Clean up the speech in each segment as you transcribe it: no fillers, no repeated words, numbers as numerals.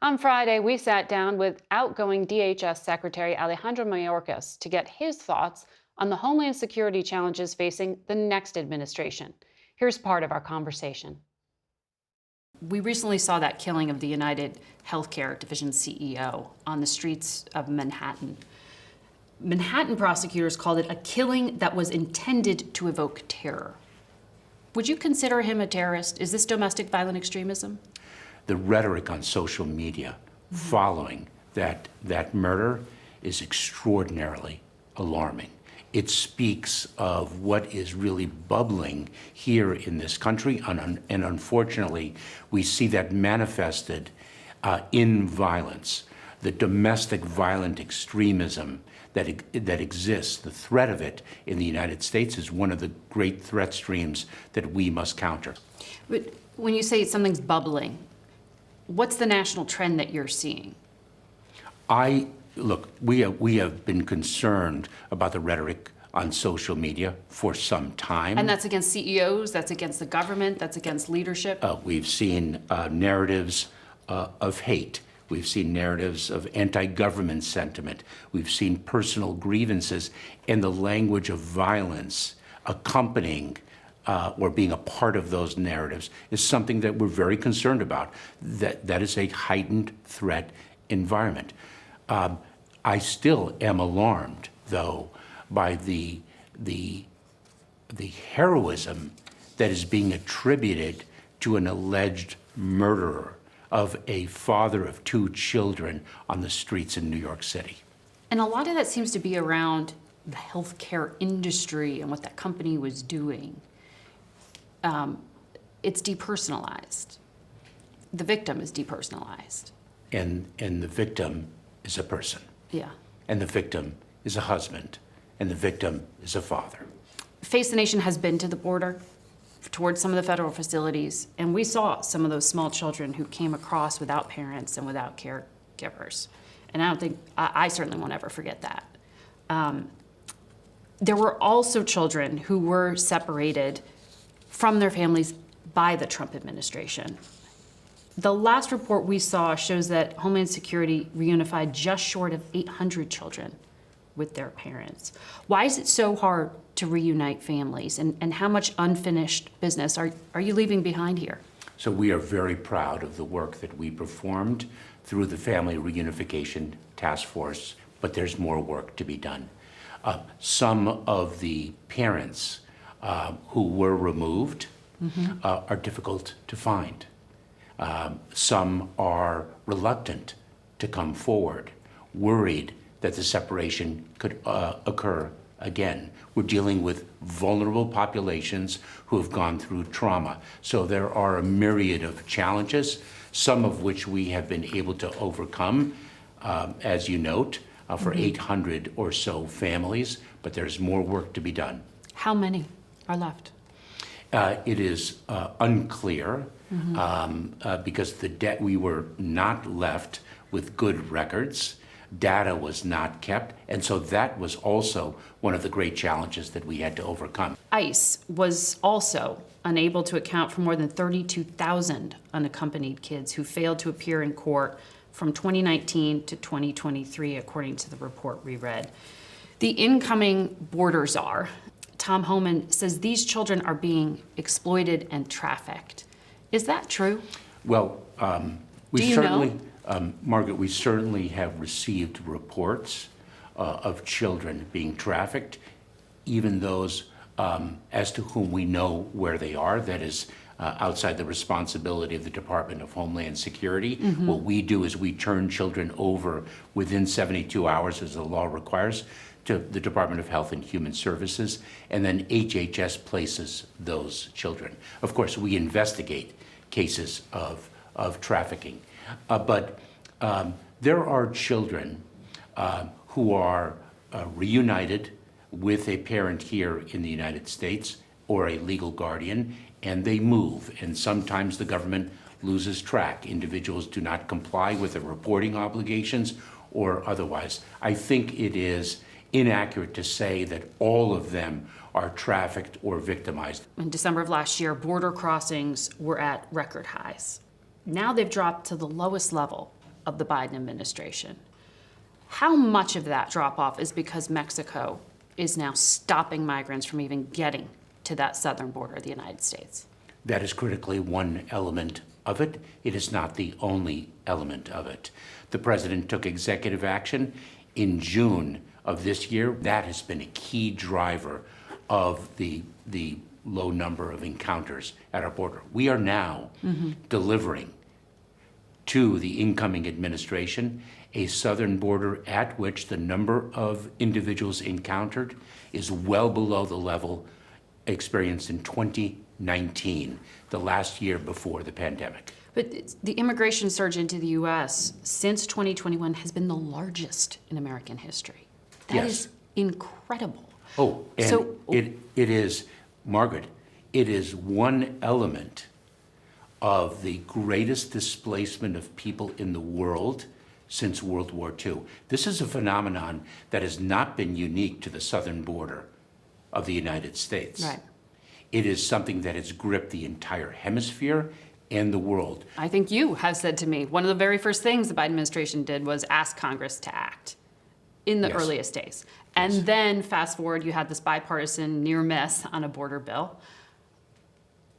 On Friday, we sat down with outgoing DHS Secretary Alejandro Mayorkas to get his thoughts on the Homeland Security challenges facing the next administration. Here's part of our conversation. We recently saw that killing of the United Healthcare Division CEO on the streets of Manhattan. Manhattan prosecutors called it a killing that was intended to evoke terror. Would you consider him a terrorist? Is this domestic violent extremism? The rhetoric on social media following that murder is extraordinarily alarming. It speaks of what is really bubbling here in this country, and unfortunately, we see that manifested in violence. The domestic violent extremism that exists, the threat of it in the United States is one of the great threat streams that we must counter. But when you say something's bubbling, what's the national trend that you're seeing? Look, we have been concerned about the rhetoric on social media for some time. And that's against CEOs, that's against the government, that's against leadership? We've seen narratives of hate. We've seen narratives of anti-government sentiment. We've seen personal grievances and the language of violence accompanying or being a part of those narratives is something that we're very concerned about. That is a heightened threat environment. I still am alarmed, though, by the heroism that is being attributed to an alleged murderer of a father of two children on the streets in New York City. And a lot of that seems to be around the healthcare industry and what that company was doing. It's depersonalized. The victim is depersonalized. And the victim is a person. Yeah. And the victim is a husband. And the victim is a father. Face the Nation has been to the border towards some of the federal facilities, and we saw some of those small children who came across without parents and without caregivers. And I certainly won't ever forget that. There were also children who were separated from their families by the Trump administration. The last report we saw shows that Homeland Security reunified just short of 800 children with their parents. Why is it so hard to reunite families, and how much unfinished business are you leaving behind here? So we are very proud of the work that we performed through the Family Reunification Task Force, but there's more work to be done. Some of the parents who were removed are difficult to find. Some are reluctant to come forward, worried that the separation could occur again. We're dealing with vulnerable populations who have gone through trauma. So there are a myriad of challenges, some of which we have been able to overcome, as you note, for 800 or so families, but there's more work to be done. How many are left? It is unclear because we were not left with good records. Data was not kept, and so that was also one of the great challenges that we had to overcome. ICE was also unable to account for more than 32,000 unaccompanied kids who failed to appear in court from 2019 to 2023, according to the report we read. The incoming border czar, Tom Homan, says these children are being exploited and trafficked. Is that true? Well, Do you know? Margaret, we certainly have received reports of children being trafficked, even those as to whom we know where they are. That is outside the responsibility of the Department of Homeland Security. What we do is we turn children over within 72 hours, as the law requires, to the Department of Health and Human Services, and then HHS places those children. Of course, we investigate cases of trafficking. But there are children who are reunited with a parent here in the United States or a legal guardian, and they move. And sometimes the government loses track. Individuals do not comply with their reporting obligations or otherwise. I think it is inaccurate to say that all of them are trafficked or victimized. In December of last year, border crossings were at record highs. Now they've dropped to the lowest level of the Biden administration. How much of that drop-off is because Mexico is now stopping migrants from even getting to that southern border of the United States? That is critically one element of it. It is not the only element of it. The president took executive action in June of this year. That has been a key driver of the low number of encounters at our border. We are now delivering to the incoming administration a southern border at which the number of individuals encountered is well below the level experienced in 2019, the last year before the pandemic. But the immigration surge into the U.S. since 2021 has been the largest in American history. That Yes. is incredible. Oh, and So- it is, Margaret, it is one element of the greatest displacement of people in the world since World War II. This is a phenomenon that has not been unique to the southern border of the United States. Right. It is something that has gripped the entire hemisphere and the world. I think you have said to me, one of the very first things the Biden administration did was ask Congress to act in the Yes. earliest days. And Yes. then fast forward, you had this bipartisan near miss on a border bill.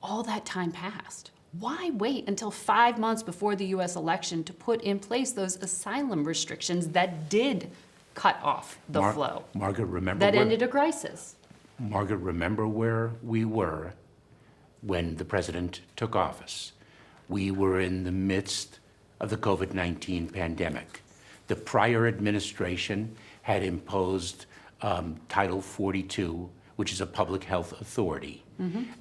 All that time passed. Why wait until 5 months before the U.S. election to put in place those asylum restrictions that did cut off the flow, Margaret, remember that where, ended a crisis? Margaret, remember where we were when the president took office. We were in the midst of the COVID-19 pandemic. The prior administration had imposed Title 42, which is a public health authority,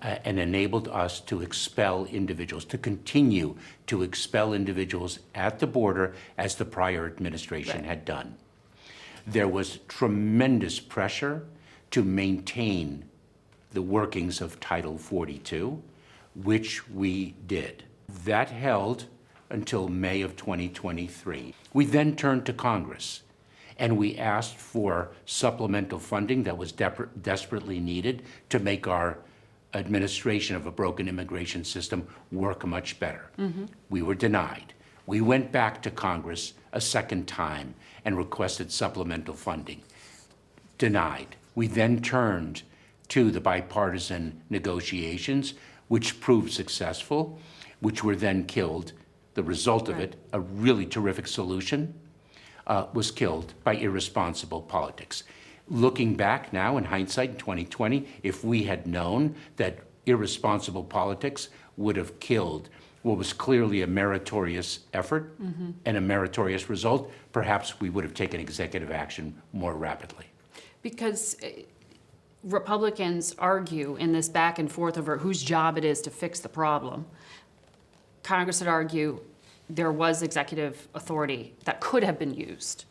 and enabled us to expel individuals, to continue to expel individuals at the border as the prior administration Right. had done. There was tremendous pressure to maintain the workings of Title 42, which we did. That held until May of 2023. We then turned to Congress and we asked for supplemental funding that was desperately needed to make our administration of a broken immigration system work much better. We were denied. We went back to Congress a second time and requested supplemental funding. Denied. We then turned to the bipartisan negotiations, which proved successful, which were then killed. The result of it, a really terrific solution, was killed by irresponsible politics. Looking back now in hindsight in 2020, if we had known that irresponsible politics would have killed what was clearly a meritorious effort and a meritorious result, perhaps we would have taken executive action more rapidly. Because Republicans argue in this back and forth over whose job it is to fix the problem. Congress would argue there was executive authority that could have been used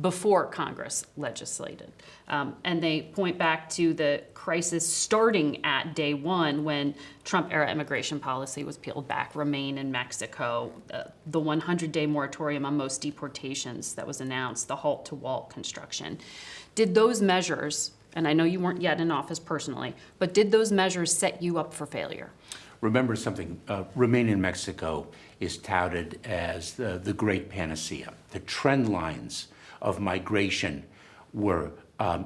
before Congress legislated. And they point back to the crisis starting at day one when Trump-era immigration policy was peeled back, remain in Mexico, the 100-day moratorium on most deportations that was announced, the halt to wall construction. Did those measures, and I know you weren't yet in office personally, but did those measures set you up for failure? Remember something, Remain in Mexico is touted as the great panacea. The trend lines of migration were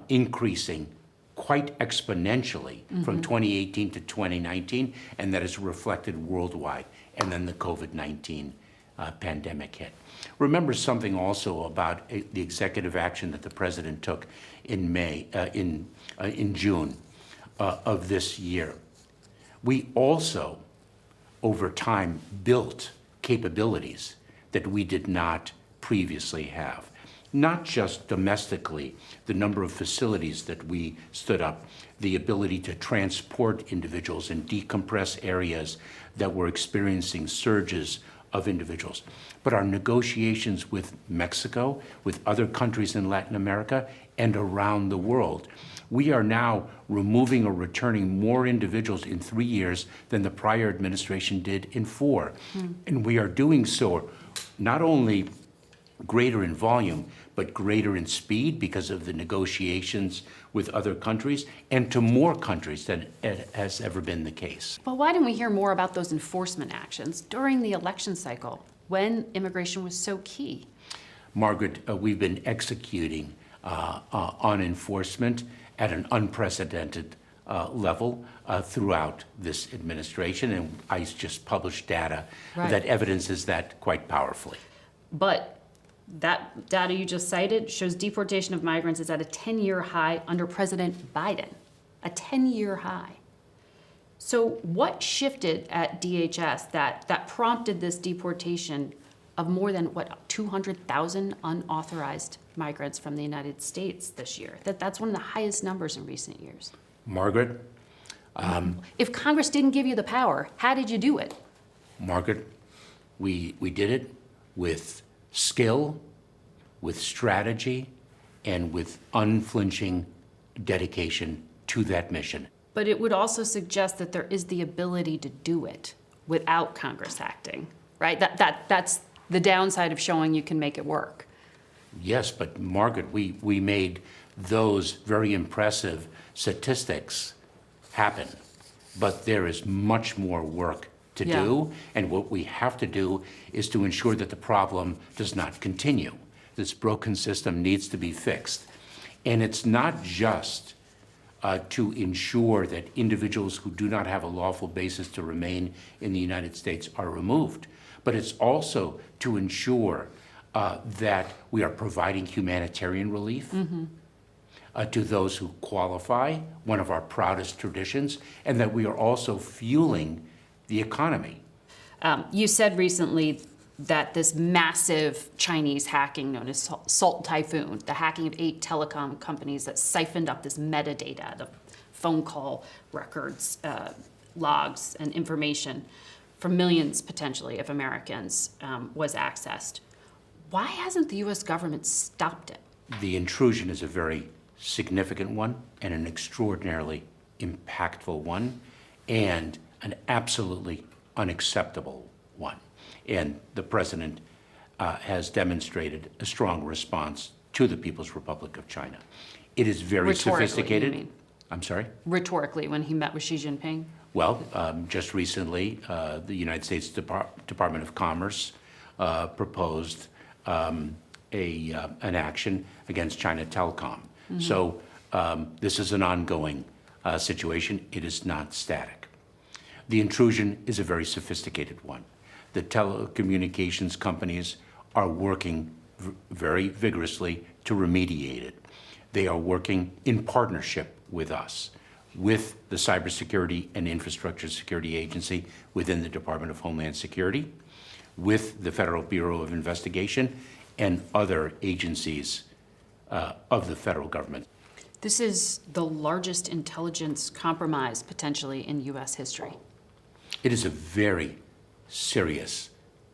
increasing quite exponentially from 2018 to 2019, and that is reflected worldwide. And then the COVID-19 pandemic hit. Remember something also about the executive action that the president took in June of this year. We also, over time, built capabilities that we did not previously have. Not just domestically, the number of facilities that we stood up, the ability to transport individuals and decompress areas that were experiencing surges of individuals, but our negotiations with Mexico, with other countries in Latin America, and around the world. We are now removing or returning more individuals in 3 years than the prior administration did in 4. And we are doing so not only greater in volume, but greater in speed because of the negotiations with other countries and to more countries than has ever been the case. But why didn't we hear more about those enforcement actions during the election cycle? when immigration was so key? Margaret, we've been executing on enforcement at an unprecedented level throughout this administration, and ICE just published data that evidences that quite powerfully. But that data you just cited shows deportation of migrants is at a 10-year high under President Biden, a 10-year high. So what shifted at DHS that prompted this deportation of more than, 200,000 unauthorized migrants from the United States this year? That's one of the highest numbers in recent years. Margaret? If Congress didn't give you the power, how did you do it? Margaret, we did it with skill, with strategy, and with unflinching dedication to that mission. But it would also suggest that there is the ability to do it without Congress acting, right? That's the downside of showing you can make it work. Yes, but Margaret, we made those very impressive statistics happen. But there is much more work to do, and what we have to do is to ensure that the problem does not continue. This broken system needs to be fixed. And it's not just to ensure that individuals who do not have a lawful basis to remain in the United States are removed, but it's also to ensure that we are providing humanitarian relief to those who qualify, one of our proudest traditions, and that we are also fueling the economy. You said recently that this massive Chinese hacking known as Salt Typhoon, the hacking of 8 telecom companies that siphoned up this metadata, the phone call records, logs, and information from millions, potentially, of Americans was accessed. Why hasn't the U.S. government stopped it? The intrusion is a very significant one and an extraordinarily impactful one and an absolutely unacceptable one. And the president has demonstrated a strong response to the People's Republic of China. It is very sophisticated. You mean? I'm sorry? Rhetorically, when he met with Xi Jinping? Well, just recently, the United States Department of Commerce proposed an action against China Telecom. So this is an ongoing situation. It is not static. The intrusion is a very sophisticated one. The telecommunications companies are working very vigorously to remediate it. They are working in partnership with us, with the Cybersecurity and Infrastructure Security Agency within the Department of Homeland Security, with the Federal Bureau of Investigation, and other agencies of the federal government. This is the largest intelligence compromise, potentially, in U.S. history. It is a very serious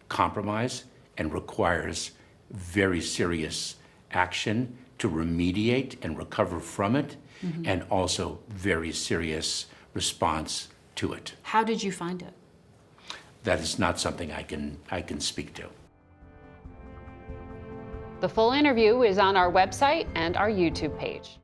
compromise and requires very serious action to remediate and recover from it, and also very serious response to it. How did you find it? That is not something I can speak to. The full interview is on our website and our YouTube page.